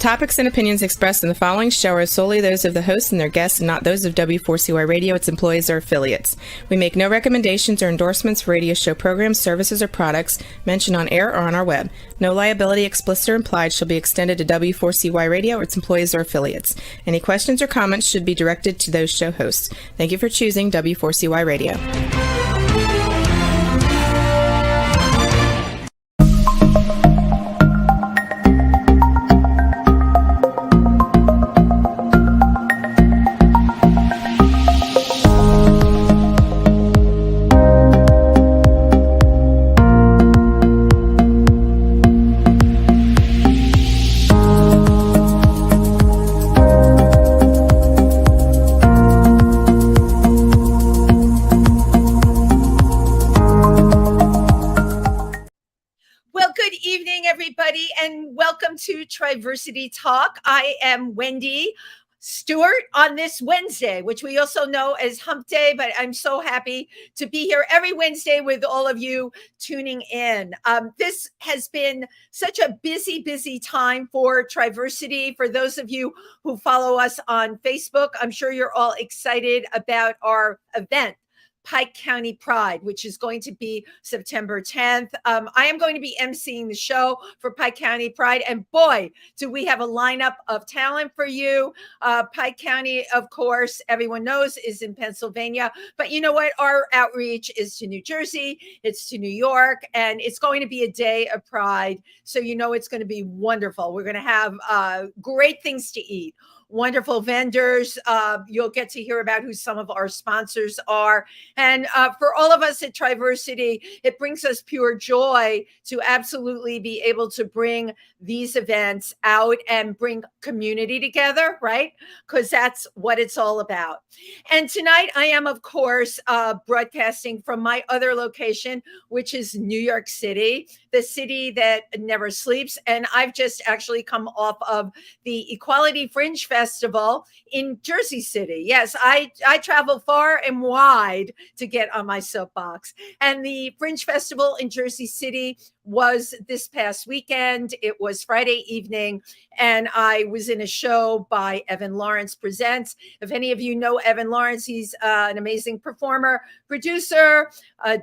topics and opinions expressed in the following show are solely those of the host and their guests and not those of W4CY Radio, its employees, or affiliates. We make no recommendations or endorsements for radio show programs, services, or products mentioned on air or on our web. No liability, explicit or implied, shall be extended to W4CY Radio or its employees or affiliates. Any questions or comments should be directed to those show hosts. Thank you for choosing W4CY Radio. And welcome to Triversity Talk. I am Wendy Stewart on this Wednesday, which we also know as Hump Day, but I'm so happy to be here every Wednesday with all of you tuning in. This has been such a busy time for Triversity. For those of you who follow us on Facebook, I'm sure you're all excited about our event, Pike County Pride, which is going to be September 10th. I am going to be emceeing the show for Pike County Pride. And boy, do we have a lineup of talent for you. Pike County, of course, everyone knows is in Pennsylvania. But you know what? Our outreach is to New Jersey. It's to New York. And it's going to be a day of pride. So you know it's going to be wonderful. We're going to have great things to eat. Wonderful vendors. You'll get to hear about who some of our sponsors are. And for all of us at Triversity, it brings us pure joy to absolutely be able to bring these events out and bring community together, right? Because that's what it's all about. And tonight I am, of course, broadcasting from my other location, which is New York City, the city that never sleeps. And I've just actually come off of the Equality Fringe Festival in Jersey City. Yes, I travel far and wide to get on my soapbox. And the Fringe Festival in Jersey City was this past weekend. It was Friday evening, and I was in a show by Evan Lawrence Presents. If any of you know Evan Lawrence, he's an amazing performer, producer,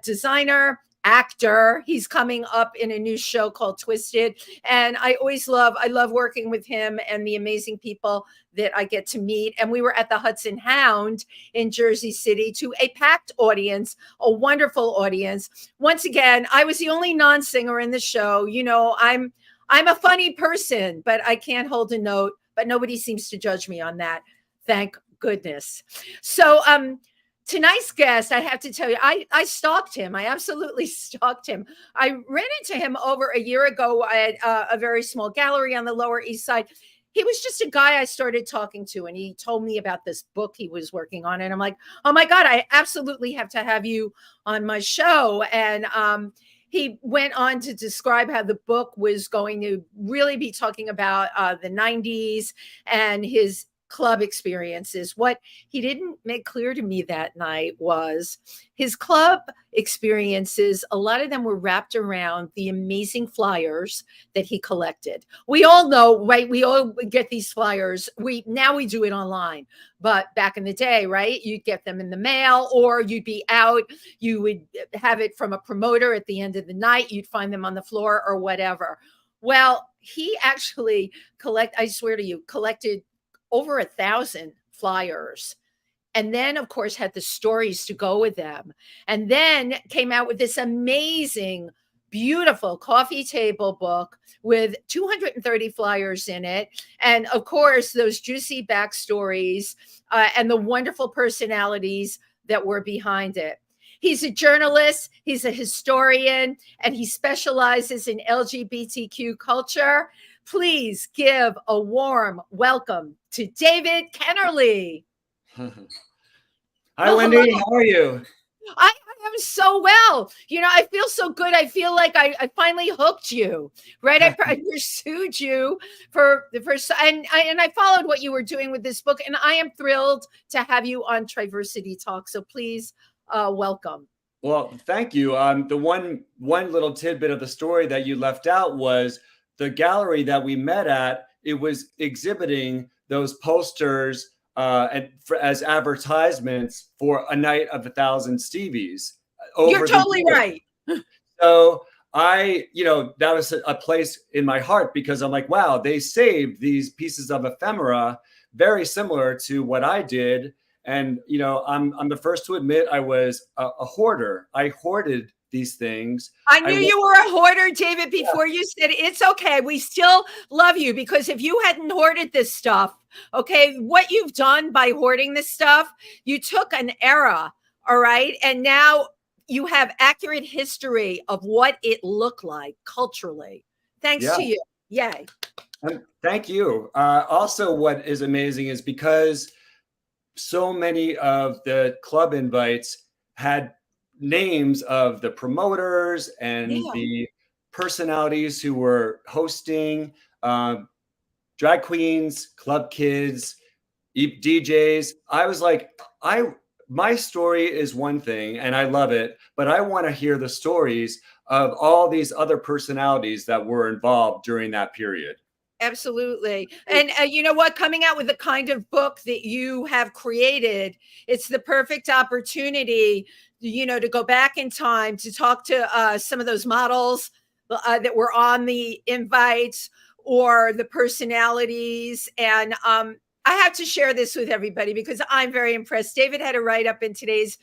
designer, actor. He's coming up in a new show called Twisted. And I love working with him and the amazing people that I get to meet. And we were at the Hudson Hound in Jersey City to a packed audience, a wonderful audience. Once again, I was the only non-singer in the show. You know, I'm a funny person, but I can't hold a note, but nobody seems to judge me on that. Thank goodness. So, tonight's guest, I have to tell you, I stalked him. I absolutely stalked him. I ran into him over a year ago at a very small gallery on the Lower East Side. He was just a guy I started talking to, and he told me about this book he was working on. And I'm like, oh my God, I absolutely have to have you on my show. And he went on to describe how the book was going to really be talking about the 90s and his club experiences. What he didn't make clear to me that night was his club experiences. A lot of them were wrapped around the amazing flyers that he collected. We all know, right? We all get these flyers. Now we do it online, but back in the day, right? You'd get them in the mail, or you'd be out. You would have it from a promoter at the end of the night. You'd find them on the floor or whatever. Well, he actually collected over 1,000 flyers. And then, of course, had the stories to go with them. And then came out with this amazing, beautiful coffee table book with 230 flyers in it. And of course, those juicy backstories and the wonderful personalities that were behind it. He's a journalist, he's a historian, and he specializes in LGBTQ culture. Please give a warm welcome to David Kennerley. Hi, Wendy. How are you? I am so well. You know, I feel so good. I feel like I finally hooked you, right? I pursued you for the first, and I followed what you were doing with this book, and I am thrilled to have you on Triversity Talk. So please welcome. Well, thank you. The one little tidbit of the story that you left out was the gallery that we met at it was exhibiting those posters as advertisements for a night of 1,000 Stevies You're over the totally years. right. So that was a place in my heart, because I'm like, wow, they saved these pieces of ephemera very similar to what I did. And, I'm the first to admit I was a hoarder. I hoarded these things. I knew you were a hoarder, David, before you said it. It's okay. We still love you, because if you hadn't hoarded this stuff, okay, what you've done by hoarding this stuff, you took an era, all right, and now you have accurate history of what it looked like culturally. Thanks to you. Yay. Thank you. Also, what is amazing is because so many of the club invites had names of the promoters and the personalities who were hosting, drag queens, club kids, DJs. I was like, my story is one thing and I love it, but I want to hear the stories of all these other personalities that were involved during that period. Absolutely. And you know what? Coming out with the kind of book that you have created, it's the perfect opportunity, to go back in time to talk to some of those models that were on the invites, or the personalities. And I have to share this with everybody because I'm very impressed. David had a write-up in today's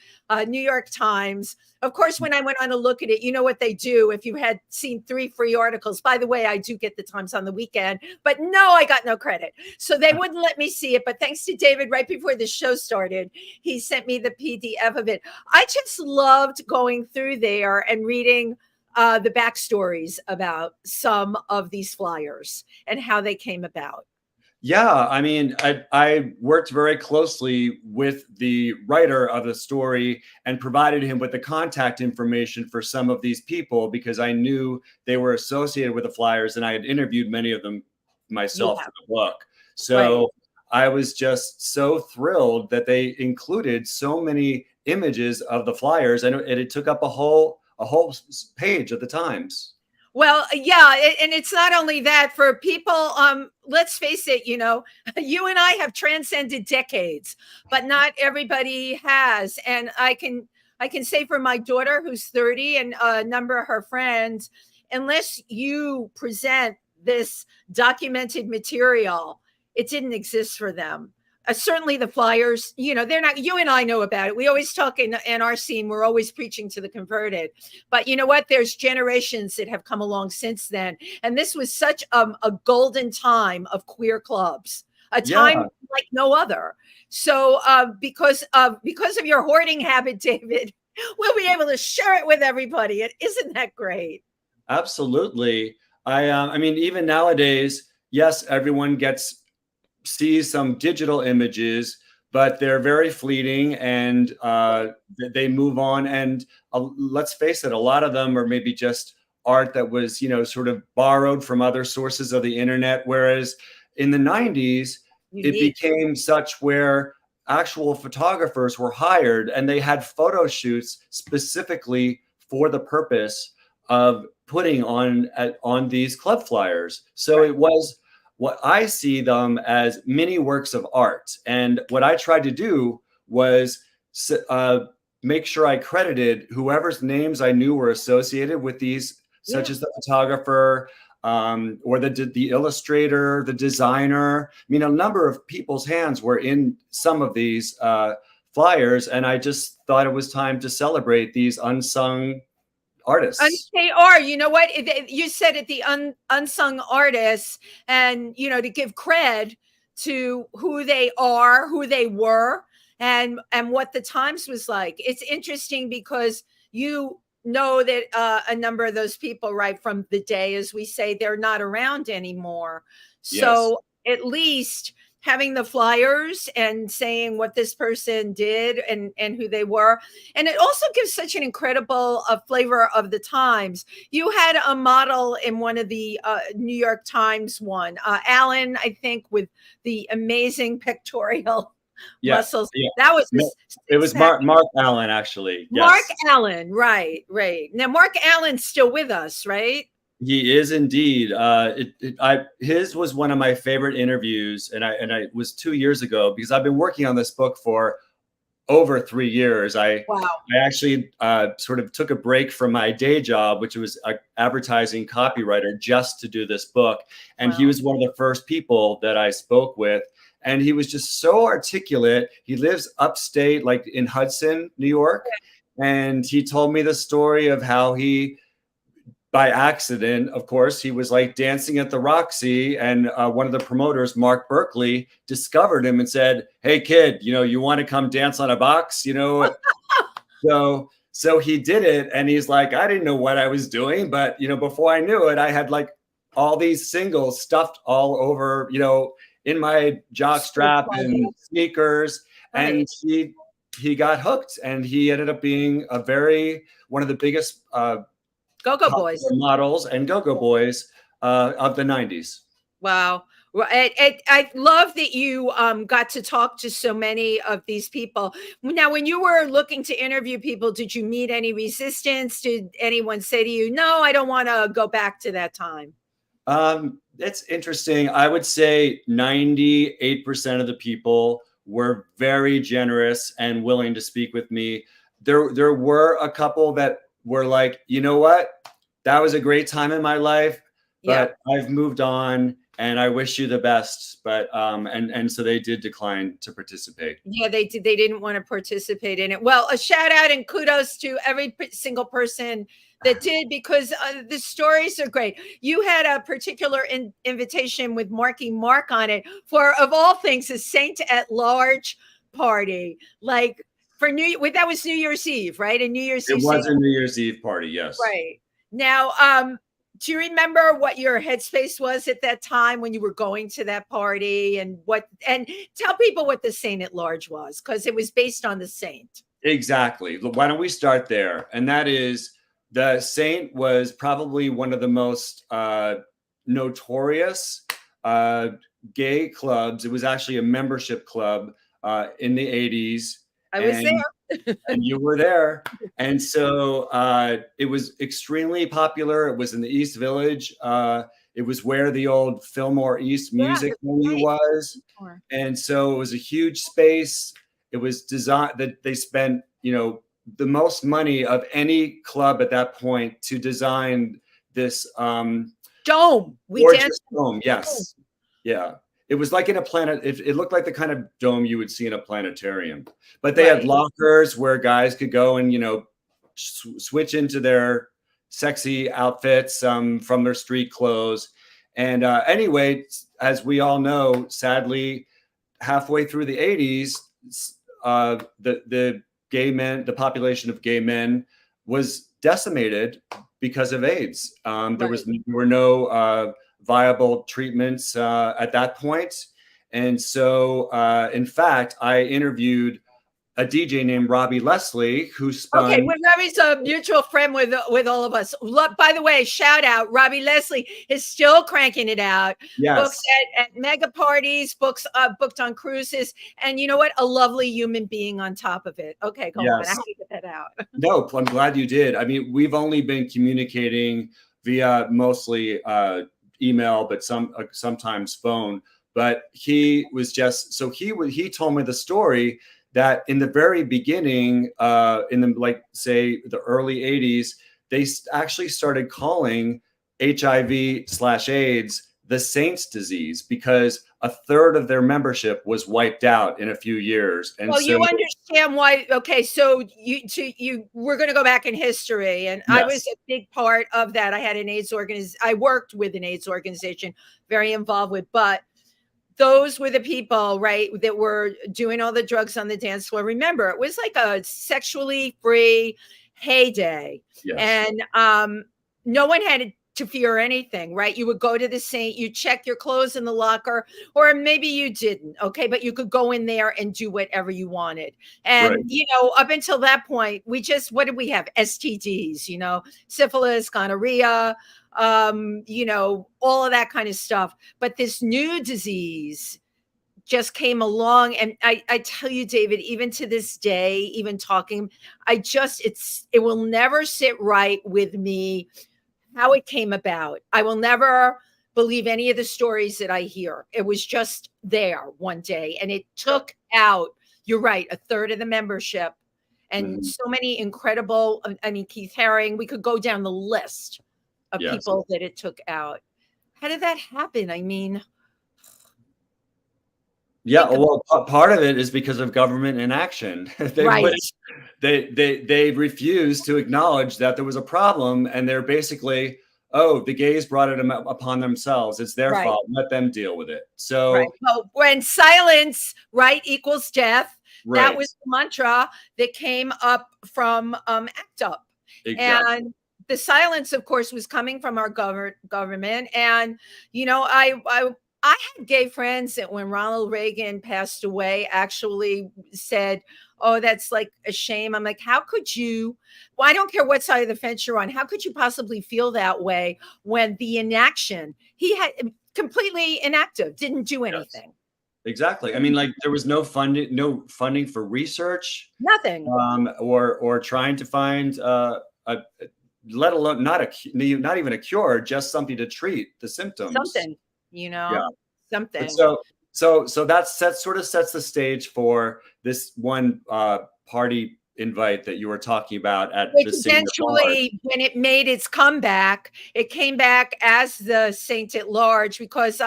New York Times. Of course, when I went on to look at it, you know what they do. If you had seen 3 free articles, by the way, I do get the Times on the weekend, but no, I got no credit. So they wouldn't let me see it. But thanks to David, right before the show started, he sent me the PDF of it. I just loved going through there and reading the backstories about some of these flyers and how they came about. Yeah, I mean, I worked very closely with the writer of the story and provided him with the contact information for some of these people because I knew they were associated with the flyers and I had interviewed many of them myself for the book. So I was just so thrilled that they included so many images of the flyers, and it took up a whole page of the Times. Well, yeah, and it's not only that for people. Let's face it, you and I have transcended decades, but not everybody has. And I can say for my daughter, who's 30, and a number of her friends, unless you present this documented material, it didn't exist for them. Certainly the flyers, they're not, you and I know about it. We always talk in our scene, we're always preaching to the converted, but you know what? There's generations that have come along since then. And this was such a golden time of queer clubs, a time like no other. So because of your hoarding habit, David, we'll be able to share it with everybody. Isn't that great? Absolutely. I mean, even nowadays, yes, everyone sees some digital images, but they're very fleeting and they move on. And let's face it, a lot of them are maybe just art that was, sort of borrowed from other sources of the internet. Whereas in the 90s, it became such where actual photographers were hired and they had photo shoots specifically for the purpose of putting on these club flyers. So it was what I see them as mini works of art. And what I tried to do was make sure I credited whoever's names I knew were associated with these, such as the photographer or the illustrator, the designer. I mean, a number of people's hands were in some of these flyers. And I just thought it was time to celebrate these unsung artists. And they are, you know what? You said it, the unsung artists, and, to give cred to who they are, who they were, and what the Times was like. It's interesting because you know that a number of those people, right from the day, as we say, they're not around anymore. So at least having the flyers and saying what this person did and who they were. And it also gives such an incredible flavor of the times. You had a model in one of the New York Times one, Alan, I think, with the amazing pectoral muscles. Yeah. That was it was Mark Allen, actually. Yes. Mark Allen, right. Now Mark Allen's still with us, right? He is indeed. His was one of my favorite interviews, and I was 2 years ago because I've been working on this book for over 3 years. Wow. I actually sort of took a break from my day job, which was an advertising copywriter, just to do this book. And he was one of the first people that I spoke with. And he was just so articulate. He lives upstate, like in Hudson, New York. And he told me the story of how he, by accident, of course, he was like dancing at the Roxy, and one of the promoters, Mark Berkeley, discovered him and said, "Hey, kid, you want to come dance on a box?" So he did it, and he's like, "I didn't know what I was doing, but before I knew it, I had like all these singles stuffed all over, in my jock strap and sneakers." And he got hooked, and he ended up being one of the biggest Go-Go Boys models and Go-Go Boys of the 90s. Wow. Well, I love that you got to talk to so many of these people. Now, when you were looking to interview people, did you meet any resistance? Did anyone say to you, "No, I don't want to go back to that time"? It's interesting. I would say 98% of the people were very generous and willing to speak with me. There were a couple that were like, "You know what? That was a great time in my life, but I've moved on and I wish you the best." But and so they did decline to participate. Yeah, they did. They didn't want to participate in it. Well, a shout out and kudos to every single person that did, because the stories are great. You had a particular invitation with Marky Mark on it for, of all things, a Saint at Large party. Like for that was New Year's Eve, right? A New Year's Eve. It was a New Year's Eve party, yes. Right. Now, do you remember what your headspace was at that time when you were going to that party, and tell people what the Saint at Large was, because it was based on the Saint. Exactly. Why don't we start there? And that is, the Saint was probably one of the most notorious gay clubs. It was actually a membership club in the 80s. I was there. And you were there. And so it was extremely popular. It was in the East Village. It was where the old Fillmore East music venue was. And so it was a huge space. It was designed that they spent, the most money of any club at that point to design this dome. Gorgeous dome. Yes. Yeah. It was like in a planet. It looked like the kind of dome you would see in a planetarium. But they had lockers where guys could go and, switch into their sexy outfits from their street clothes. And anyway, as we all know, sadly, halfway through the 80s, the gay men, the population of gay men was decimated because of AIDS. There were no viable treatments at that point. And so, in fact, I interviewed a DJ named Robbie Leslie, who spun. Okay, well, Robbie's a mutual friend with all of us. Look, by the way, shout out, Robbie Leslie is still cranking it out. Yes. Books at mega parties, books booked on cruises, and you know what? A lovely human being on top of it. Okay, go on. I have to get that out. No, I'm glad you did. I mean, we've only been communicating via mostly email, but sometimes phone. But he was just, so he told me the story that in the very beginning, in the say the early 80s, they actually started calling HIV/AIDS the Saint's disease because a third of their membership was wiped out in a few years. And well, you understand why. Okay, so we're going to go back in history, and I was a big part of that. I had an AIDS organization. I worked with an AIDS organization, very involved with, but those were the people, right, that were doing all the drugs on the dance floor. Remember, it was like a sexually free heyday. Yes. And no one had to fear anything, right? You would go to the Saint, you check your clothes in the locker, or maybe you didn't, okay? But you could go in there and do whatever you wanted. And, up until that point, what did we have? STDs, syphilis, gonorrhea, all of that kind of stuff. But this new disease just came along. And I tell you, David, even to this day, even talking, it will never sit right with me how it came about. I will never believe any of the stories that I hear. It was just there one day, and it took out, you're right, a third of the membership, and so many incredible, I mean, Keith Haring, we could go down the list of people that it took out. How did that happen? I mean, yeah, well, part of it is because of government inaction. They refused to acknowledge that there was a problem, and they're basically, oh, the gays brought it upon themselves. It's their fault. Let them deal with it. So well, when silence, equals death, that was the mantra that came up from ACT UP. Exactly. And the silence, of course, was coming from our government. And, I had gay friends that when Ronald Reagan passed away actually said, oh, that's like a shame. I'm like, how could you? Well, I don't care what side of the fence you're on. How could you possibly feel that way when the inaction, he had completely inactive, didn't do anything. Exactly. I mean, like there was no funding for research, nothing, or trying to find let alone not even a cure, just something to treat the symptoms. Something, something. But so that sort of sets the stage for this one party invite that you were talking about at which the eventually, when it made its comeback, it came back as the Saint at Large because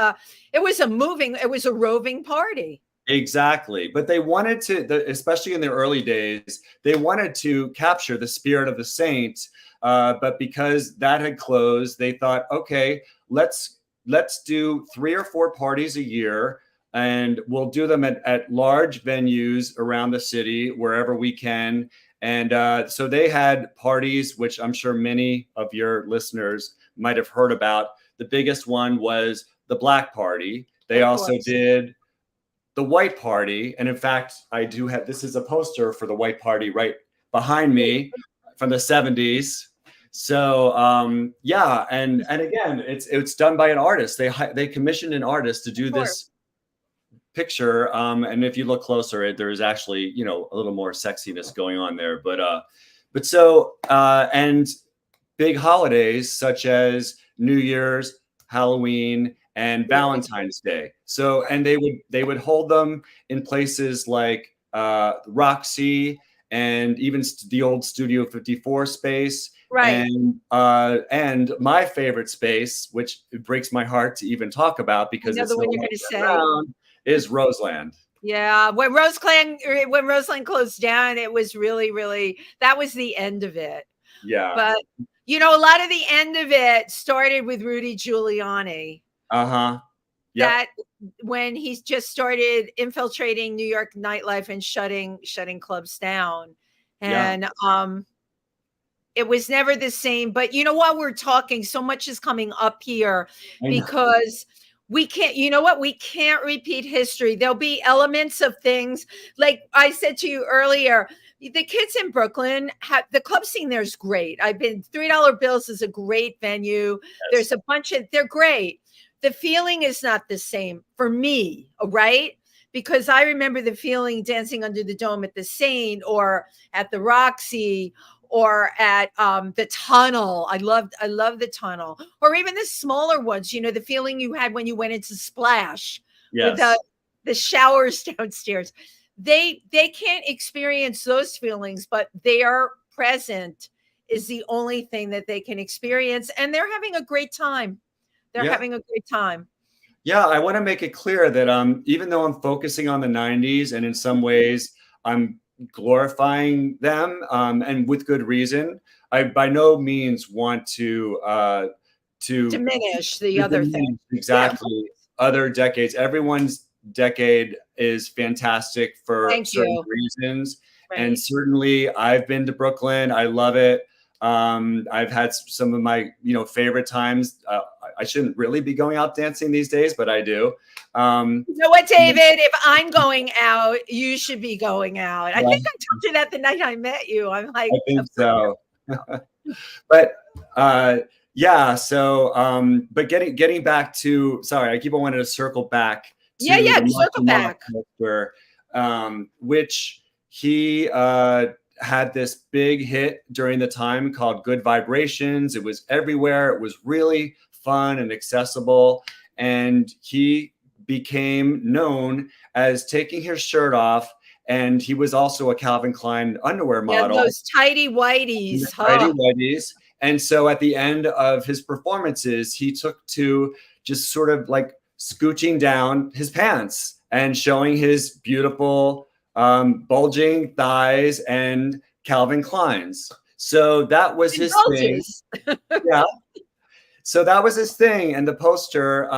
it was a roving party. Exactly. But they wanted to, especially in the early days, they wanted to capture the spirit of the Saint. But because that had closed, they thought, okay, let's do 3 or 4 parties a year, and we'll do them at large venues around the city, wherever we can. And so they had parties, which I'm sure many of your listeners might have heard about. The biggest one was the Black Party. They also did the White Party. And in fact, I do have, this is a poster for the White Party right behind me from the 70s. So yeah, and again, it's done by an artist. They commissioned an artist to do this picture, and if you look closer, there's actually a little more sexiness going on there. But so and big holidays such as New Year's, Halloween, and Valentine's Day. So and they would hold them in places like Roxy and even the old Studio 54 space. Right. And my favorite space, which it breaks my heart to even talk about because it's the one you're going to say is Roseland. Yeah, when Roseland closed down, it was really that was the end of it. Yeah, but a lot of the end of it started with Rudy Giuliani. Yeah. That when he just started infiltrating New York nightlife and shutting clubs down, and it was never the same. But while we're talking, so much is coming up here because we can't, we can't repeat history. There'll be elements of things. Like I said to you earlier, the kids in Brooklyn, the club scene there is great. I've been, $3 Bills is a great venue. Yes. There's a bunch of, they're great. The feeling is not the same for me, right? Because I remember the feeling dancing under the dome at the Saint or at the Roxy or at the Tunnel. I love the Tunnel, or even the smaller ones. The feeling you had when you went into Splash with the showers downstairs. They can't experience those feelings, but they are present is the only thing that they can experience, and they're having a great time. They're having a great time. Yeah, I want to make it clear that even though I'm focusing on the 90s and in some ways I'm glorifying them, and with good reason, I by no means want to diminish the other things. Exactly. Other decades. Everyone's decade is fantastic for certain reasons. Right. And certainly I've been to Brooklyn. I love it. I've had some of my, favorite times. I shouldn't really be going out dancing these days, but I do. You know what, David? If I'm going out, you should be going out. I think I told you that the night I met you. I'm like, I think so. But yeah. So, but getting back to, sorry, I keep on wanting to circle back. Circle back. Poster, which he had this big hit during the time called Good Vibrations. It was everywhere. It was really fun and accessible. And he became known as taking his shirt off. And he was also a Calvin Klein underwear model. Yeah, those tighty whities. Tighty whities. And so at the end of his performances, he took to just sort of like scooching down his pants and showing his beautiful bulging thighs and Calvin Kleins. So that was his thing. Yeah. So that was his thing. And the poster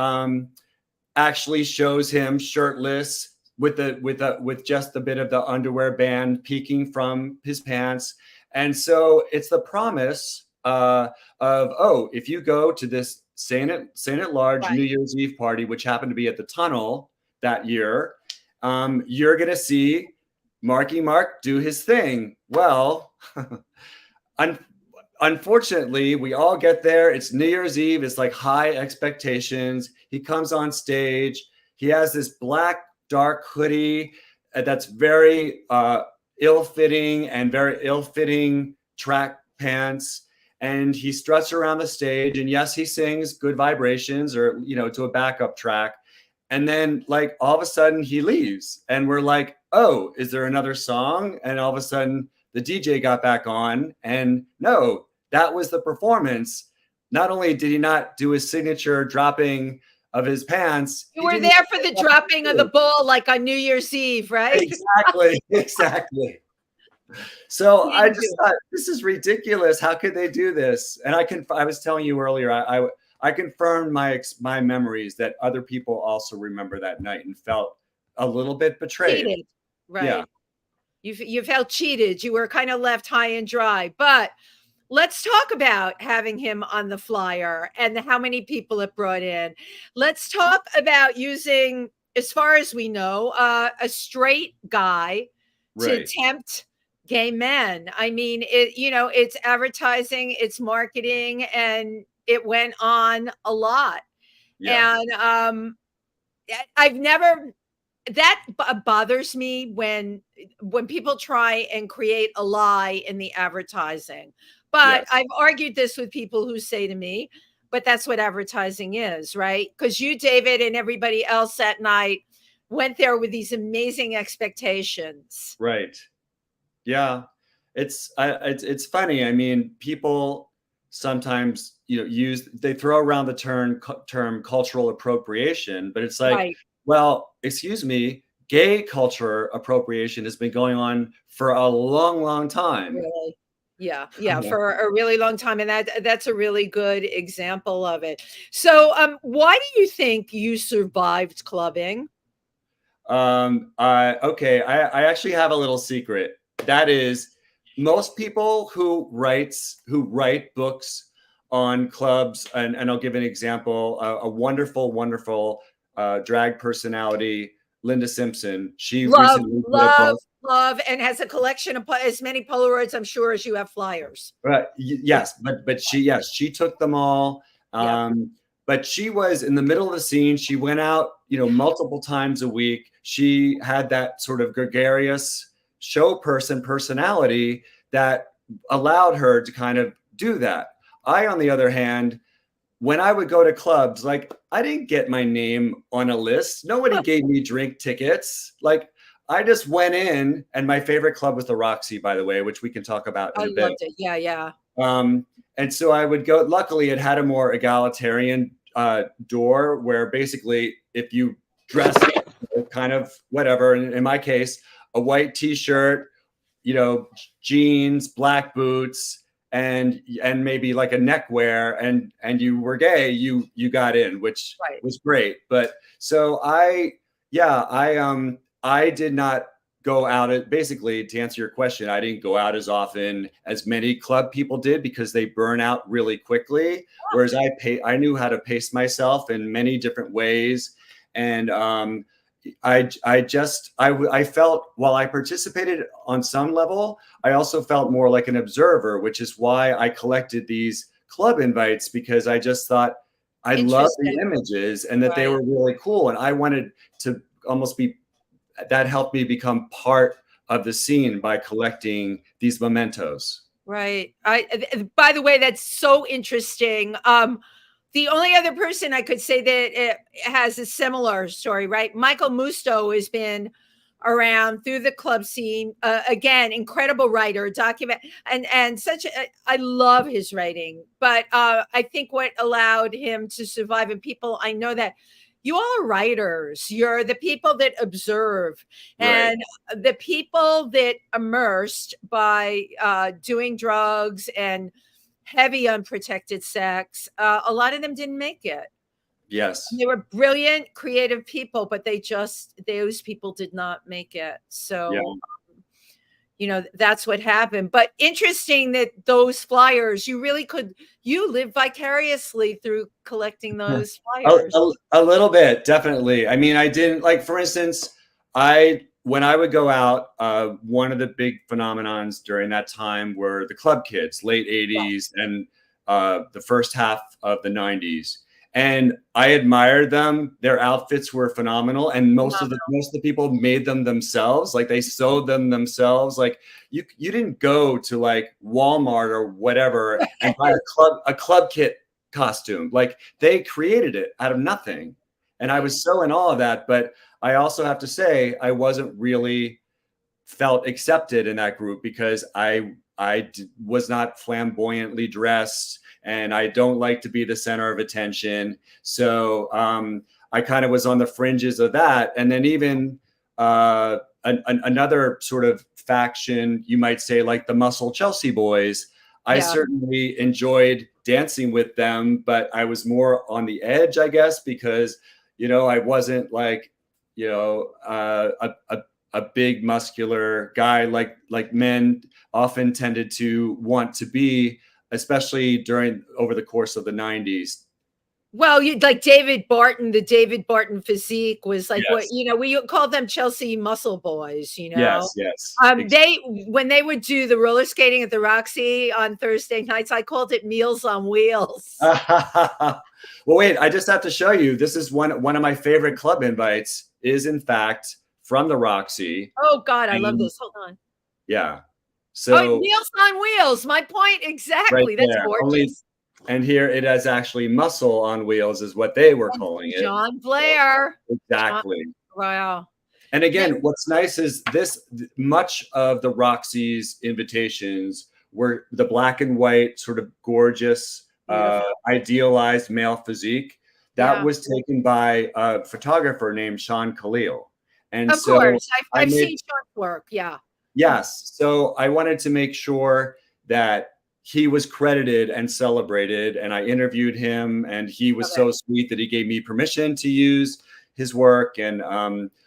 actually shows him shirtless with just a bit of the underwear band peeking from his pants. And so it's the promise of, oh, if you go to this Saint at Large New Year's Eve party, which happened to be at the Tunnel that year, you're going to see Marky Mark do his thing. Well, unfortunately, we all get there. It's New Year's Eve. It's like high expectations. He comes on stage. He has this black, dark hoodie that's very ill-fitting and very ill-fitting track pants. And he struts around the stage. And yes, he sings Good Vibrations or, you know, to a backup track. And then like all of a sudden he leaves and we're like, oh, is there another song? And all of a sudden the DJ got back on and no, that was the performance. Not only did he not do his signature dropping of his pants. You were there for the dropping of the ball like on New Year's Eve, right? Exactly. So I just thought, this is ridiculous. How could they do this? And I was telling you earlier, I confirmed my memories that other people also remember that night and felt a little bit betrayed. Cheated, right? Yeah. You felt cheated. You were kind of left high and dry. But let's talk about having him on the flyer and how many people it brought in. Let's talk about using, as far as we know, a straight guy to tempt gay men. I mean, it's advertising, it's marketing, and it went on a lot. Yeah. And that bothers me when people try and create a lie in the advertising. But I've argued this with people who say to me, but that's what advertising is, right? Because you, David, and everybody else that night went there with these amazing expectations. Right. Yeah. It's funny. I mean, people sometimes, they throw around the term cultural appropriation, but it's like, well, excuse me, gay culture appropriation has been going on for a long, long time. Really? Yeah, for a really long time. And that's a really good example of it. So why do you think you survived clubbing? I actually have a little secret. That is, most people who write books on clubs, and I'll give an example, a wonderful, wonderful drag personality, Linda Simpson. She recently love and has a collection of as many Polaroids, I'm sure, as you have flyers. Right. Yes, but she took them all. But she was in the middle of the scene. She went out, multiple times a week. She had that sort of gregarious show personality that allowed her to kind of do that. I, on the other hand, when I would go to clubs, like, I didn't get my name on a list. Nobody gave me drink tickets. Like, I just went in, and my favorite club was the Roxy, by the way, which we can talk about in a bit. I loved it. Yeah. And so I would go. Luckily, it had a more egalitarian door where basically if you dress kind of whatever, in my case, a white T-shirt, jeans, black boots, and maybe like a neckwear, and you were gay, you got in, which was great. But so I did not go out. Basically, to answer your question, I didn't go out as often as many club people did because they burn out really quickly. Whereas I knew how to pace myself in many different ways. And I felt, while I participated on some level, I also felt more like an observer, which is why I collected these club invites, because I just thought I loved the images and that they were really cool. And I wanted to almost that helped me become part of the scene by collecting these mementos. Right. By the way, that's so interesting. The only other person I could say that it has a similar story, right? Michael Musto has been around through the club scene. Again, incredible writer, and such. I love his writing, but I think what allowed him to survive, and people I know that you all are writers. You're the people that observe, Right. and the people that immersed by doing drugs and heavy unprotected sex. A lot of them didn't make it. Yes. They were brilliant, creative people, but those people did not make it. Yeah. So, that's what happened. But interesting that those flyers, you live vicariously through collecting those flyers. A little bit, definitely. I mean, I didn't like, for instance, when I would go out, one of the big phenomenons during that time were the club kids, late 80s and the first half of the 90s. And I admired them. Their outfits were phenomenal, and most of the people made them themselves. Like they sewed them themselves. Like you didn't go to like Walmart or whatever and buy a club kit costume. Like they created it out of nothing, and I was so in awe of that. But I also have to say I wasn't really felt accepted in that group because I was not flamboyantly dressed. And I don't like to be the center of attention. So I kind of was on the fringes of that. And then even another sort of faction, you might say, like the Muscle Chelsea Boys, I certainly enjoyed dancing with them, but I was more on the edge, I guess, because, I wasn't like, a big muscular guy like men often tended to want to be, especially over the course of the 90s. Well, you like David Barton, the David Barton physique was like Yes. we call them Chelsea muscle boys, Yes. When they would do the roller skating at the Roxy on Thursday nights, I called it Meals on Wheels. Well, wait, I just have to show you. This is one of my favorite club invites is in fact from the Roxy. Oh God, I love this. Hold on. Yeah. So Meals on Wheels. My point exactly. Right, that's gorgeous. And here it is actually Muscle on Wheels is what they were calling it. John Blair. Exactly. Wow. And again, what's nice is much of the Roxy's invitations were the black and white, sort of gorgeous, idealized male physique. That was taken by a photographer named Sean Khalil. And of course, I've seen Sean's work. Yeah. Yes. So I wanted to make sure that he was credited and celebrated, and I interviewed him, and he was so sweet that he gave me permission to use his work. And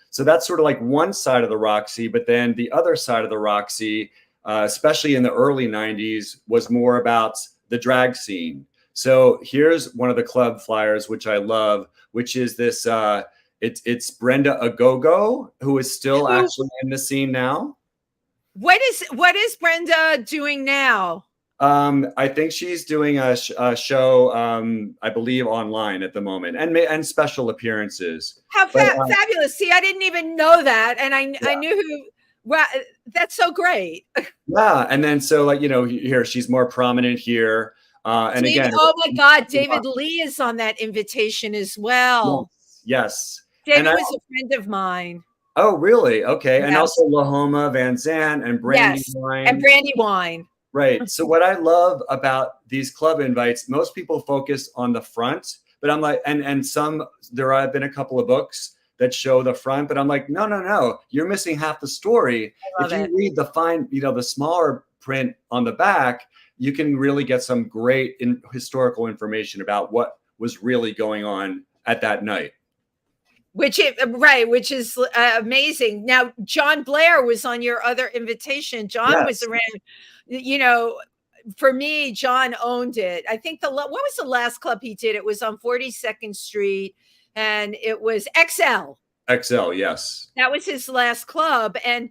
so that's sort of like one side of the Roxy, but then the other side of the Roxy, especially in the early 90s, was more about the drag scene. So here's one of the club flyers, which I love, which is this, it's Brenda Agogo, who is still actually in the scene now. What is Brenda doing now? I think she's doing a show, I believe, online at the moment, and special appearances. How fabulous! See, I didn't even know that, and I knew who. Well, that's so great. Yeah, and then so here she's more prominent here, and David, again, oh my God, David Lee is on that invitation as well. Yes, David was a friend of mine. Oh, really? Okay. Yes. And also Lahoma Van Zandt and Brandywine. And Brandywine. Right. So what I love about these club invites, most people focus on the front, but I'm like, and there have been a couple of books that show the front, but I'm like, no, you're missing half the story. If you read the smaller print on the back, you can really get some great historical information about what was really going on at that night. Which is amazing. Now, John Blair was on your other invitation. John was around, for me, John owned it. I think what was the last club he did? It was on 42nd Street, and it was XL. XL, yes. That was his last club. And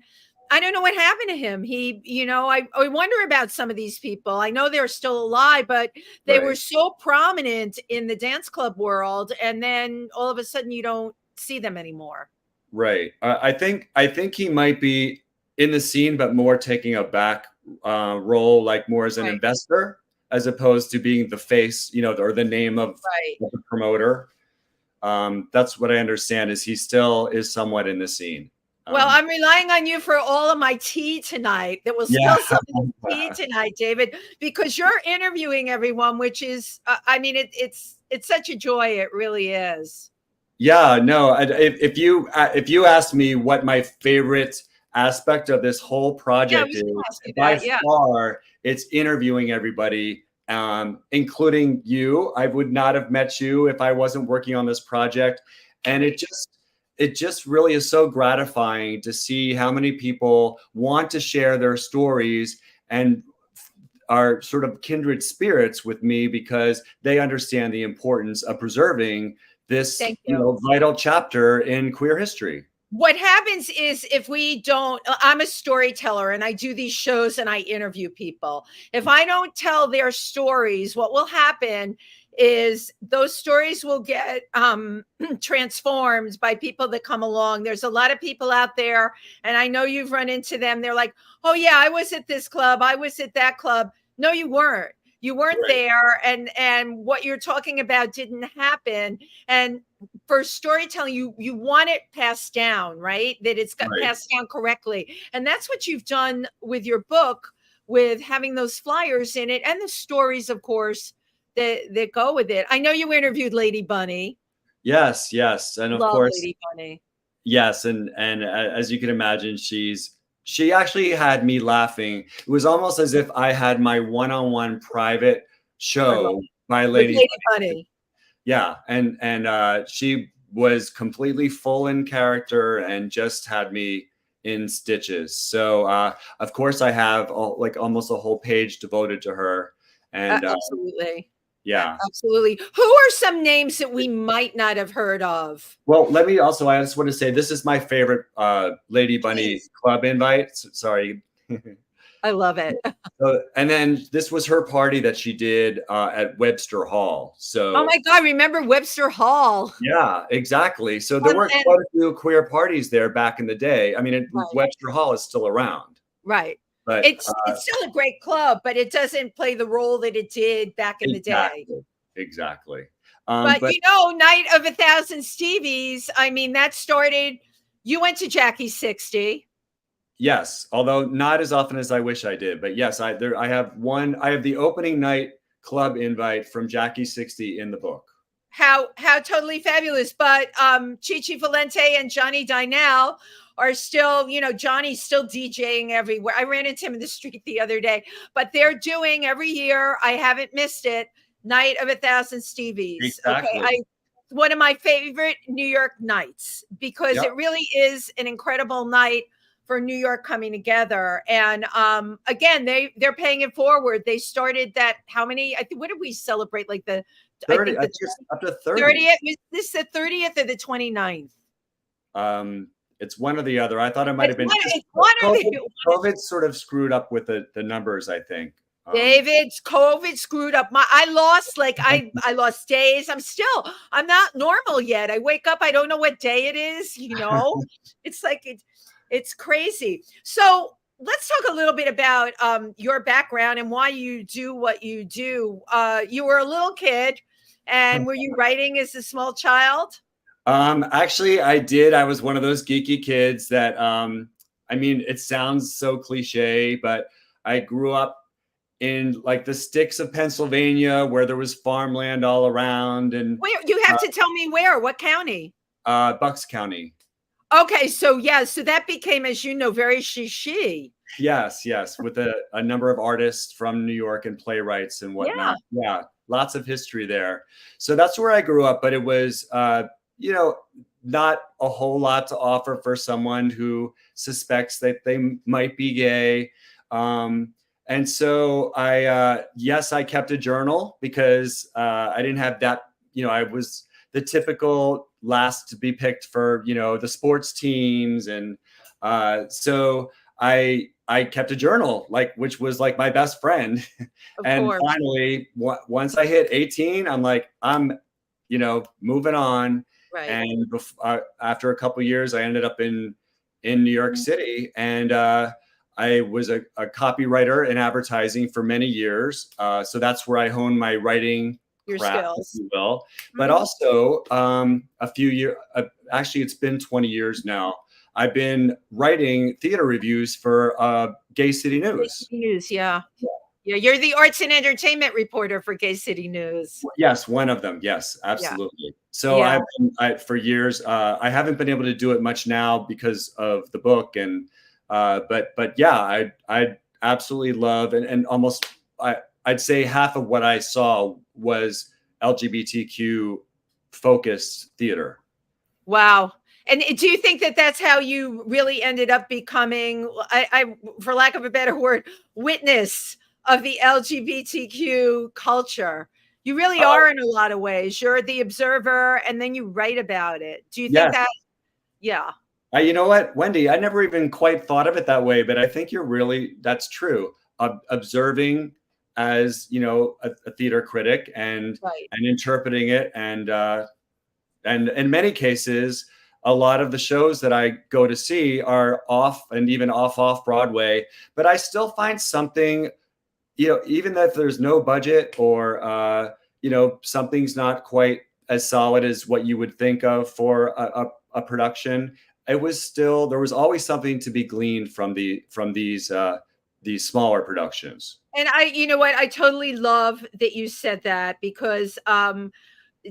I don't know what happened to him. I wonder about some of these people. I know they're still alive, but they were so prominent in the dance club world. And then all of a sudden you don't see them anymore. Right. I think he might be in the scene, but more taking a back role, like more as an Right. investor, as opposed to being the face, or the name of Right. the promoter. That's what I understand, is he still is somewhat in the scene. Well, I'm relying on you for all of my tea tonight. That will Yeah. spill some of the tea tonight, David, because you're interviewing everyone, which is, I mean, it's such a joy. It really is. Yeah, no. If you ask me what my favorite aspect of this whole Yeah, I project was is, going to ask you by that. Yeah. far, it's interviewing everybody, including you. I would not have met you if I wasn't working on this project, and it just really is so gratifying to see how many people want to share their stories and are sort of kindred spirits with me, because they understand the importance of preserving this, Thank you. vital chapter in queer history. What happens is, if we don't, I'm a storyteller and I do these shows and I interview people. If I don't tell their stories, what will happen is those stories will get transformed by people that come along. There's a lot of people out there, and I know you've run into them. They're like, oh yeah, I was at this club, I was at that club. No, you weren't. You weren't Right. there, and what you're talking about didn't happen. And for storytelling, you want it passed down, right? That it's got Right. passed down correctly. And that's what you've done with your book, with having those flyers in it and the stories, of course, that go with it. I know you interviewed Lady Bunny. Yes, and of Love course, Lady Bunny. yes, and as you can imagine, she actually had me laughing. It was almost as if I had my one-on-one private show by With Lady Lady Bunny. Yeah, and she was completely full in character and just had me in stitches. So of course I have almost a whole page devoted to her. And Absolutely. yeah. Absolutely. Who are some names that we might not have heard of? Well, I just want to say this is my favorite Lady Bunny club invite. Sorry. I love it. And then this was her party that she did at Webster Hall. So oh my God, remember Webster Hall? Yeah, exactly. So there were quite a few queer parties there back in the day. I mean, Webster Hall is still around. Right. But it's still a great club, but it doesn't play the role that it did back in the day. Exactly. But Night of 1,000 Stevies, I mean, that started, you went to Jackie 60. Yes, although not as often as I wish I did. But yes, I have the opening night club invite from Jackie 60 in the book. How totally fabulous. But Chichi Valente and Johnny Dynell are still, Johnny's still DJing everywhere. I ran into him in the street the other day, but they're doing every year, I haven't missed it, Night of 1,000 Stevies. Exactly. Okay, one of my favorite New York nights, because it really is an incredible night for New York coming together. And again, they're paying it forward. They started that, how many, I think, what did we celebrate? Like 30, I think up to 30. 30th. Was this the 30th or the 29th? It's one or the other. I thought it might have been. COVID sort of screwed up with the numbers, I think. COVID screwed up I lost days. I'm not normal yet. I wake up, I don't know what day it is, It's like it's crazy. So let's talk a little bit about your background and why you do what you do. You were a little kid, and were you writing as a small child? Actually, I did. I was one of those geeky kids that, I mean, it sounds so cliche, but I grew up in like the sticks of Pennsylvania, where there was farmland all around. And where, you have to tell me where, what county? Bucks County. Okay, so so that became, as you know, very she. Yes, with a number of artists from New York and playwrights and whatnot. Yeah, lots of history there. So that's where I grew up, but it was not a whole lot to offer for someone who suspects that they might be gay. And so I kept a journal, because I didn't have that, I was the typical last to be picked for, the sports teams. And so I kept a journal, which was like my best friend. And finally, once I hit 18, I'm like, I'm moving on. Right. And after a couple of years, I ended up in in New York City. And I was a copywriter in advertising for many years. So that's where I honed my writing Your craft, skills. if you will. But also a few years, actually, it's been 20 years now. I've been writing theater reviews for Gay City News. News, yeah. Yeah, you're the arts and entertainment reporter for Gay City News. Yes, one of them. Yes, absolutely. Yeah. So Yeah. for years, I haven't been able to do it much now because of the book, and but yeah, I absolutely love and almost I'd say half of what I saw was LGBTQ focused theater. Wow. And do you think that that's how you really ended up becoming, I for lack of a better word, witness of the LGBTQ culture? You really are in a lot of ways. You're the observer, and then you write about it. Do you think that? Yeah. You know what, Wendy, I never even quite thought of it that way, but I think that's true. Observing as, a theater critic and interpreting it. And in many cases, a lot of the shows that I go to see are off Broadway, but I still find something, even if there's no budget or, something's not quite as solid as what you would think of for a production. There was always something to be gleaned from these smaller productions. And you know what? I totally love that you said that, because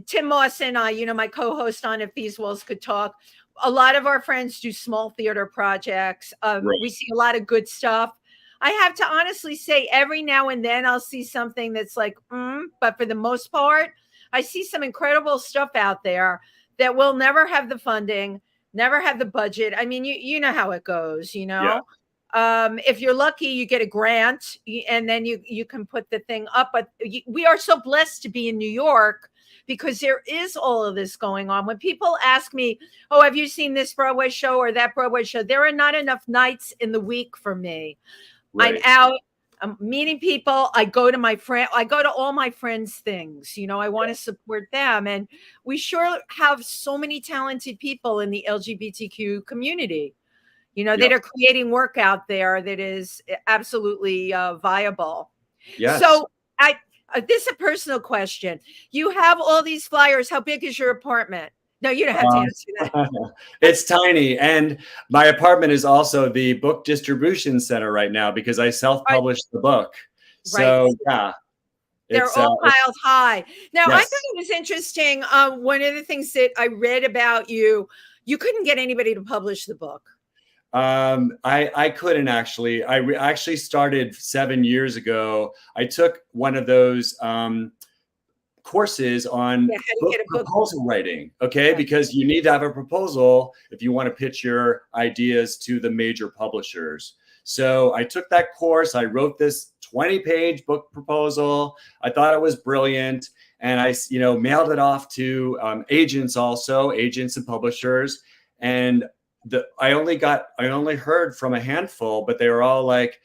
Tim Moss and I, my co-host on If These Walls Could Talk, a lot of our friends do small theater projects. We see a lot of good stuff. I have to honestly say, every now and then I'll see something that's like, but for the most part, I see some incredible stuff out there that will never have the funding, never have the budget. I mean, you know how it goes, Yeah. If you're lucky, you get a grant and then you can put the thing up. But we are so blessed to be in New York, because there is all of this going on. When people ask me, oh, have you seen this Broadway show or that Broadway show? There are not enough nights in the week for me. Right. I'm out, I'm meeting people. I go to all my friends' things. I want to support them. And we sure have so many talented people in the LGBTQ community, that are creating work out there that is absolutely viable. Yes. So this is a personal question. You have all these flyers. How big is your apartment? No, you don't have to answer that. It's tiny. And my apartment is also the book distribution center right now, because I self-published the book. So yeah. They're all piled high. Now, I thought it was interesting. One of the things that I read about you couldn't get anybody to publish the book. I couldn't actually. I actually started 7 years ago. I took one of those courses on proposal writing. Okay, because you need to have a proposal if you want to pitch your ideas to the major publishers. So I took that course. I wrote this 20-page book proposal. I thought it was brilliant, and I, mailed it off to agents and publishers, and I only heard from a handful, but they were all like,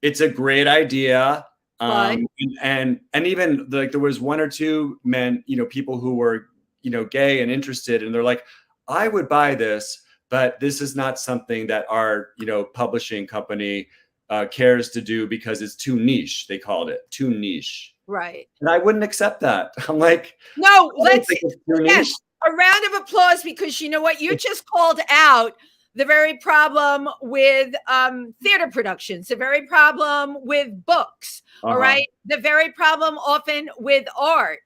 it's a great idea. And even like there was one or two men, people who were, gay and interested, and they're like, I would buy this, but this is not something that our, publishing company cares to do because it's too niche. They called it too niche. Right. And I wouldn't accept that. I'm like, no, yes. A round of applause, because you know what? You just called out the very problem with theater productions, the very problem with books, all right? The very problem often with art.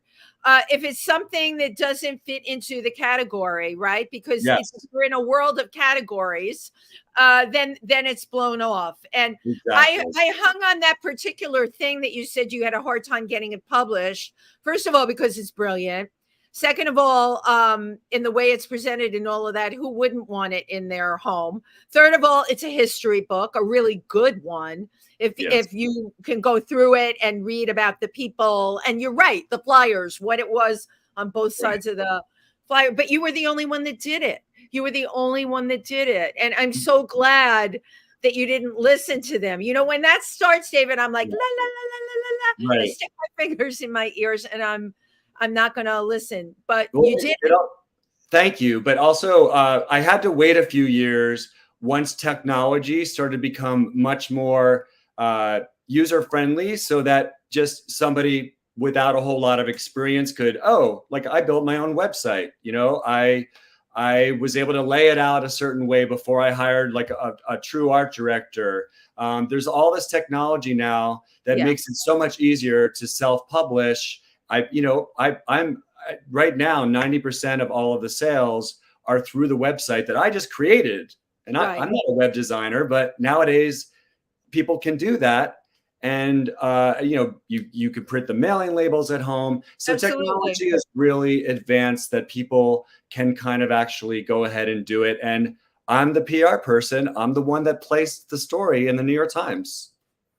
If it's something that doesn't fit into the category, right? Because if we're in a world of categories, then it's blown off. And I hung on that particular thing that you said you had a hard time getting it published. First of all, because it's brilliant. Second of all, in the way it's presented and all of that, who wouldn't want it in their home? Third of all, it's a history book, a really good one. If you can go through it and read about the people, and you're right, the flyers, what it was on both sides of the flyer, but you were the only one that did it. And I'm so glad that you didn't listen to them. When that starts, David, I'm like, la, la, la, la, la, la. I stick my fingers in my ears, and I'm not going to listen, but you did. Thank you. But also, I had to wait a few years once technology started to become much more user friendly, so that just somebody without a whole lot of experience could, like I built my own website. I was able to lay it out a certain way before I hired like a true art director. There's all this technology now that makes it so much easier to self-publish. I'm right now, 90% of all of the sales are through the website that I just created. And I'm not a web designer, but nowadays people can do that. And, you can print the mailing labels at home. So technology is really advanced that people can kind of actually go ahead and do it. And I'm the PR person. I'm the one that placed the story in the New York Times.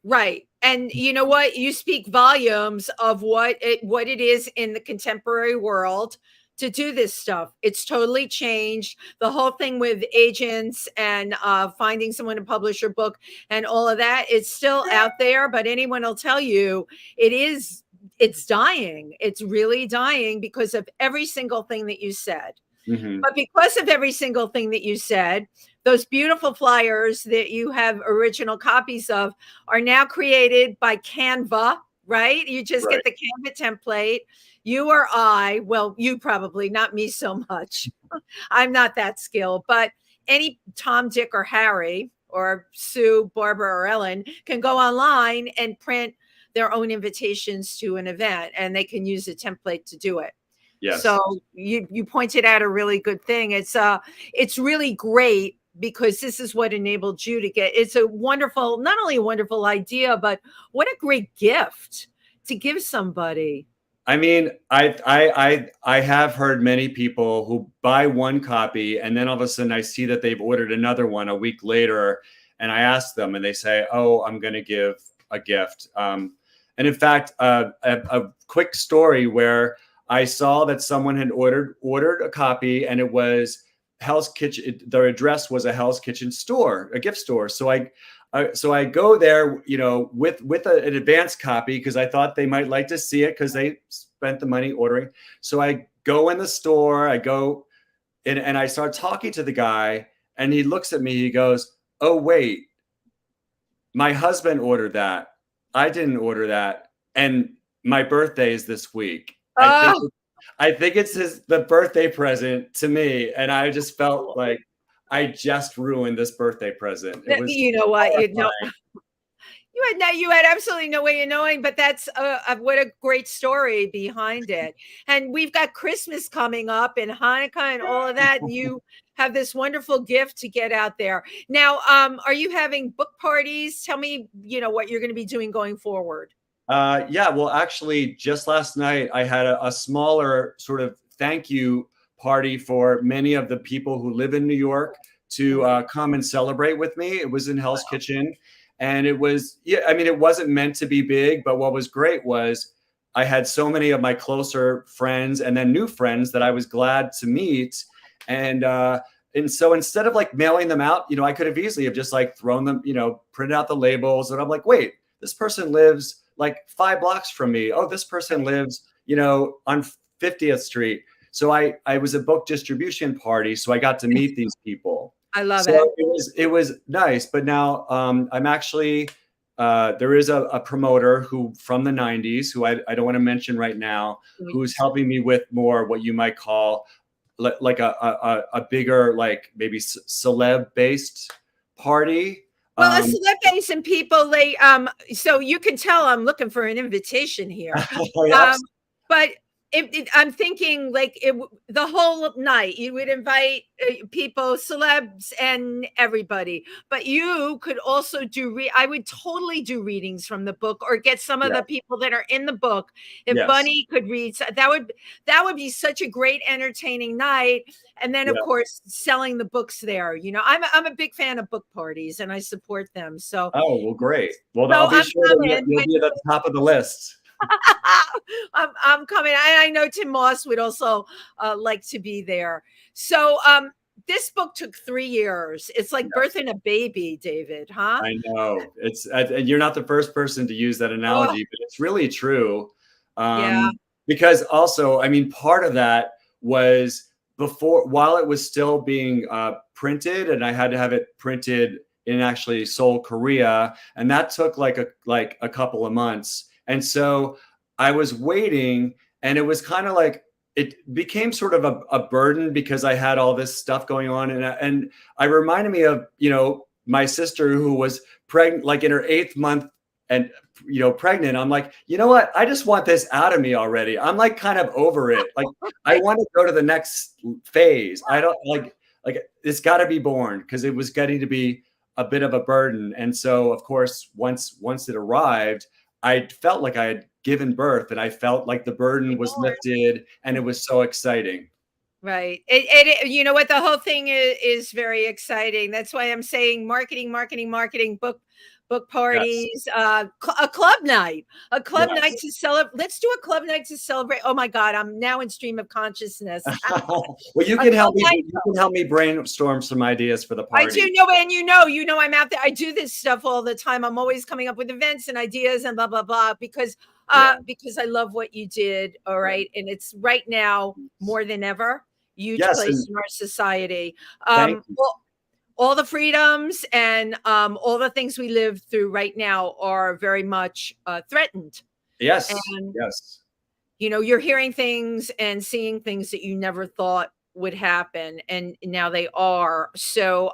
Right. And you know what? You speak volumes of what it is in the contemporary world to do this stuff. It's totally changed. The whole thing with agents and finding someone to publish your book and all of that, it's still out there, but anyone will tell you it's dying. It's really dying because of every single thing that you said. Mm-hmm. But because of every single thing that you said, those beautiful flyers that you have original copies of are now created by Canva, right? You just get the Canva template. You or I, well, you probably, not me so much. I'm not that skilled, but any Tom, Dick, or Harry, or Sue, Barbara, or Ellen can go online and print their own invitations to an event, and they can use a template to do it. Yes. So you pointed out a really good thing. It's really great because this is what enabled you to get. It's a wonderful, not only a wonderful idea, but what a great gift to give somebody. I mean, I have heard many people who buy one copy and then all of a sudden I see that they've ordered another one a week later, and I ask them and they say, "Oh, I'm going to give a gift." And in fact, a quick story where I saw that someone had ordered a copy, and it was Hell's Kitchen. Their address was a Hell's Kitchen store, a gift store. So I go there, with an advanced copy because I thought they might like to see it because they spent the money ordering. So I go in the store, I go in, and I start talking to the guy, and he looks at me. He goes, "Oh, wait, my husband ordered that. I didn't order that, and my birthday is this week." I think it's the birthday present to me, and I just felt like I just ruined this birthday present. It was, you know what? You had absolutely no way of knowing, but that's what a great story behind it. And we've got Christmas coming up and Hanukkah and all of that, and you have this wonderful gift to get out there. Now, are you having book parties? Tell me, what you're going to be doing going forward. Yeah, well, actually, just last night I had a smaller sort of thank you party for many of the people who live in New York to come and celebrate with me. It was in Hell's Kitchen, and it was, it wasn't meant to be big, but what was great was I had so many of my closer friends and then new friends that I was glad to meet. And so instead of like mailing them out, I could have easily have just like thrown them, printed out the labels, and I'm like, wait, this person lives like 5 blocks from me. Oh, this person lives, on 50th Street. So I was a book distribution party, so I got to meet these people. I love it. It was nice. But now I'm actually there is a promoter who from the 90s who I don't want to mention right now, who's helping me with more what you might call like a bigger, like maybe celeb based party. Well, a celeb and people, so you can tell I'm looking for an invitation here. But I'm thinking like the whole night you would invite people, celebs and everybody, but you could also I would totally do readings from the book or get some of the people that are in the book. If Bunny could read, that would be such a great entertaining night. And then of course selling the books there. I'm a big fan of book parties and I support them. So well, great. Well, I'll be sure that you'll be at the top of the list. I'm coming. I know Tim Moss would also like to be there. So this book took 3 years. It's like birthing a baby, David, huh? I know. And you're not the first person to use that analogy, but it's really true. Because also, part of that was while it was still being printed, and I had to have it printed in actually Seoul, Korea, and that took like a couple of months. And so I was waiting, and it was kind of like, it became sort of a burden because I had all this stuff going on, and I reminded me of, you know, my sister who was pregnant, like in her 8th month, and, you know, pregnant. I'm like, you know what? I just want this out of me already. I'm like kind of over it. Like, I want to go to the next phase. I don't like it's got to be born, because it was getting to be a bit of a burden. And so, of course, once it arrived, I felt like I had given birth, and I felt like the burden was lifted, and it was so exciting. Right. It you know what? The whole thing is very exciting. That's why I'm saying marketing, book Yes. parties, a club night, Yes. to celebrate. Let's do a club night to celebrate. Oh my God, I'm now in stream of consciousness. Well, you A can club help me. night. You can help me brainstorm some ideas for the I do party. know, and you know, I'm out there. I do this stuff all the time. I'm always coming up with events and ideas and blah blah blah because Yeah. because I love what you did. All right, and it's right now more than ever huge Yes, place and in our society. thank you. All the freedoms and all the things we live through right now are very much threatened. Yes, And yes. you know, you're hearing things and seeing things that you never thought would happen, and now they are. So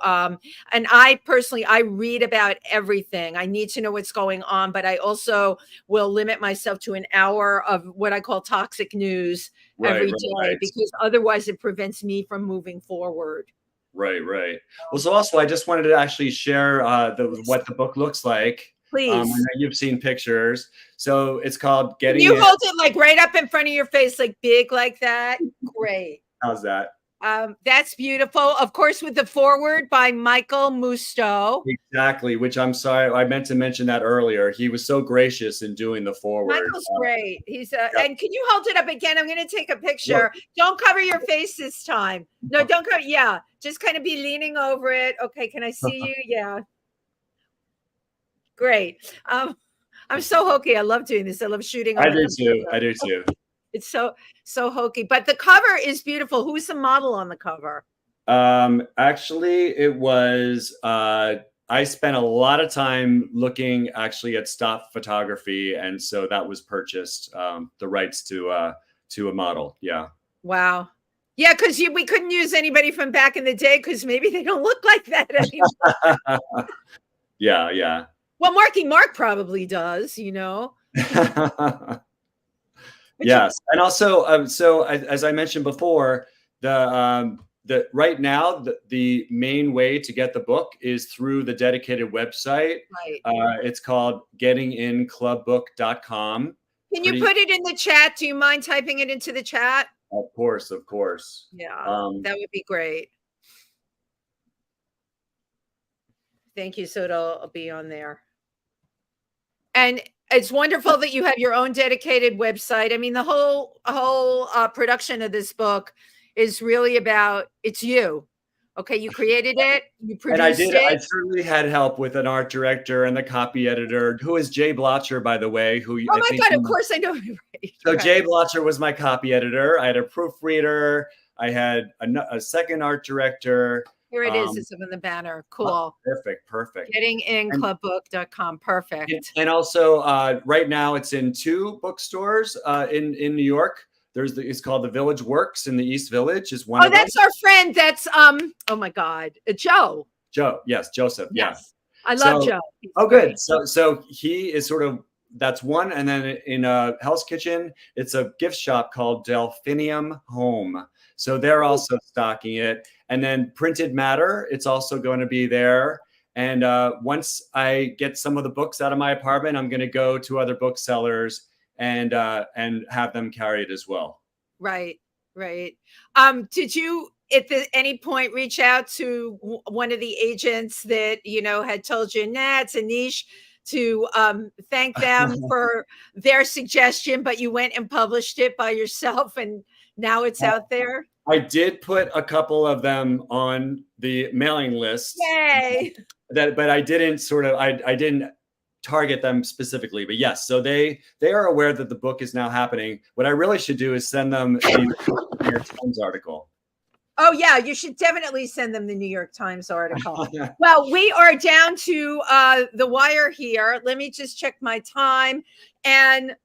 and I personally, I read about everything. I need to know what's going on, but I also will limit myself to an hour of what I call toxic news Right, every right, day, right. because otherwise it prevents me from moving forward. Right, right. Well, so also I just wanted to actually share Please, what the book looks like. I know please. you've seen pictures. So it's called Can Getting you In. hold it like right up in front of your face, like big like that? Great. How's that? That's beautiful. Of course, with the foreword by Michael Musto. Exactly, which I'm sorry, I meant to mention that earlier. He was so gracious in doing the forward. Michael's great. He's Yeah, and can you hold it up again? I'm going to take a look. picture. Don't cover your face this time. No, don't cover. Yeah, just kind of be leaning over it. Okay, can I see you? Yeah, great. I'm so hokey. I love doing this. I love shooting on I the do too. computer. I do too. It's so hokey. But the cover is beautiful. Who's the model on the cover? Actually, it was I spent a lot of time looking actually at stock photography, and so that was purchased, the rights to a model. Yeah. Wow. Yeah, because we couldn't use anybody from back in the day because maybe they don't look like that anymore. Yeah, yeah. Well, Marky Mark probably does, you know. But you, Yes, and also, as I mentioned before, the right now the main way to get the book is through the dedicated website. right. It's called gettinginclubbook.com. Can you Pretty, put it in the chat? Do you mind typing it into the chat? of course, of course. Yeah, that would be great. Thank you. So it'll be on there. And it's wonderful that you have your own dedicated website. I mean, the whole production of this book is really about it's you. Okay, you created it, you And I produced did. I it. certainly had help with an art director and the copy editor, who is Jay Blotcher, by the way. Who Oh I my think. God! Of course, I know. Right, So right. Jay Blotcher was my copy editor. I had a proofreader. I had a second art director. Here it is. It's on the banner. Cool. Perfect, perfect. Gettinginclubbook.com. Perfect. And also, right now it's in 2 bookstores in New York. It's called the Village Works in the East Village. Is one Oh, of them. that's our friend. That's oh my God, Joe. Joseph. Yeah. Yes, I love So, Joe. He's oh, great. good. So he is sort of, that's one. And then in Hell's Kitchen, it's a gift shop called Delphinium Home. So they're also stocking it. And then Printed Matter, it's also going to be there. And once I get some of the books out of my apartment, I'm going to go to other booksellers and have them carry it as well. Right, right. Did you at any point reach out to one of the agents that you know had told you, nah, it's a niche, to thank them for their suggestion, but you went and published it by yourself, and now it's out there? I did put a couple of them on the mailing list. Yay! But I didn't I didn't target them specifically. But yes, so they are aware that the book is now happening. What I really should do is send them the New York Times article. Oh, yeah, you should definitely send them the New York Times article. Well, we are down to the wire here. Let me just check my time. And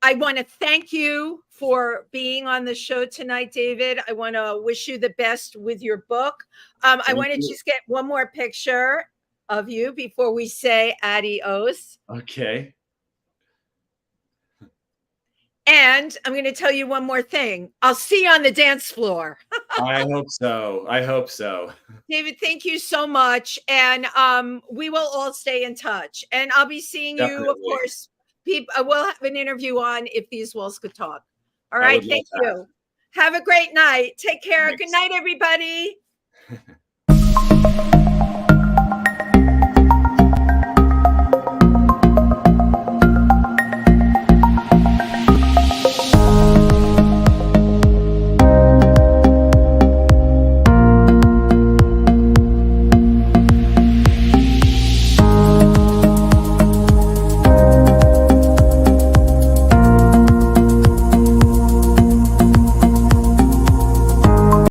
I want to thank you for being on the show tonight, David. I want to wish you the best with your book. I want to just get one more picture of you before we say adios. Okay. And I'm going to tell you one more thing. I'll see you on the dance floor. I hope so. I hope so. David, thank you so much. And we will all stay in touch. And I'll be seeing you, of course. We'll have an interview on If These Walls Could Talk. All right. Thank you. Have a great night. Take care. Thanks. Good night, everybody.